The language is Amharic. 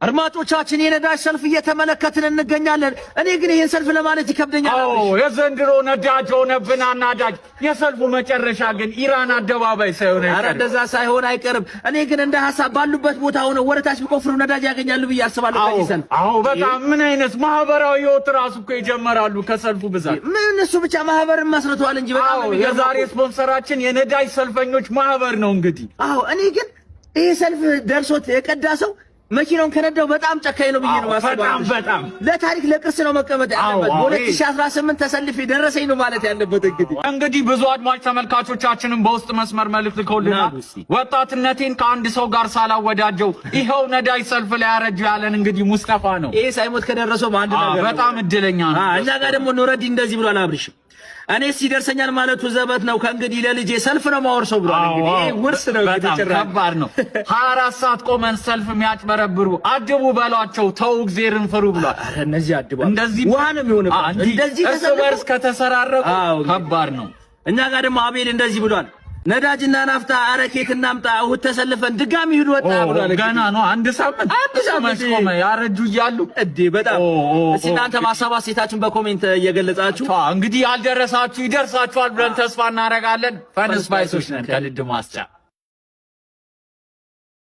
አድማጮቻችን የነዳጅ ሰልፍ እየተመለከትን እንገኛለን። እኔ ግን ይሄን ሰልፍ ለማለት ይከብደኛል። የዘንድሮ ነዳጅ ሆነብን አናዳጅ። የሰልፉ መጨረሻ ግን ኢራን አደባባይ ሳይሆን አይቀርም። ኧረ እንደዛ ሳይሆን አይቀርም። እኔ ግን እንደ ሐሳብ ባሉበት ቦታ ሆነው ወደታች ቢቆፍሩ ነዳጅ ያገኛሉ ብዬ አስባለሁ። ከይሰን በጣም ምን አይነት ማህበራዊ ህይወት ራሱ እኮ ይጀምራሉ ከሰልፉ ብዛት። ምን እሱ ብቻ ማህበርን መስርተዋል እንጂ በጣም የዛሬ ስፖንሰራችን የነዳጅ ሰልፈኞች ማህበር ነው እንግዲህ። እኔ ግን ይሄ ሰልፍ ደርሶት የቀዳ ሰው መኪናውን ከነዳው በጣም ጨካኝ ነው ብዬ ነው ማስባው። በጣም ለታሪክ ለቅርስ ነው መቀመጥ ያለበት። በ2018 ተሰልፌ ደረሰኝ ነው ማለት ያለበት። እንግዲህ ብዙ አድማጭ ተመልካቾቻችንን በውስጥ መስመር መልእክት ልከውልናል። ወጣትነቴን ከአንድ ሰው ጋር ሳላወዳጀው ይኸው ነዳጅ ሰልፍ ላይ ያረጁ ያለን እንግዲህ ሙስጠፋ ነው። ይሄ ሳይሞት ከደረሰው አንድ ነገር በጣም እድለኛ ነው። እኛ ጋር ደግሞ ኑረዲ እንደዚህ ብሏል። አብርሽ እኔ ሲደርሰኛል ማለቱ ዘበት ነው። ከእንግዲህ ለልጄ ሰልፍ ነው ማወርሰው ብሏል። እንግዲህ ይሄ ውርስ ነው። በጣም ከባድ ነው። 24 ሰዓት ቆመን ሰልፍ የሚያጭበረብሩ አድቡ በሏቸው፣ ተው እግዚአብሔርን ፍሩ ብሏል። አረ እነዚህ አድቡ እንደዚህ ውሃ ነው የሚሆነው። እንደዚህ እርስ በርስ ከተሰራረቁ ከባድ ነው። እኛ ጋር ደግሞ አቤል እንደዚህ ብሏል። ነዳጅና ናፍታ አረኬት እናምጣ እሁድ ተሰልፈን ድጋሚ ሂድ ወጣ ብሏል። ገና ነው አንድ ሳምንት ቆመ ያረጁ እያሉ በጣም እስቲ እናንተ ማሳባስ ሴታችሁን በኮሜንት እየገለጻችሁ እንግዲህ ያልደረሳችሁ ይደርሳችኋል ብለን ተስፋ እናደርጋለን። ፈን ስፓይሶች ነን ከልድ ማስጫ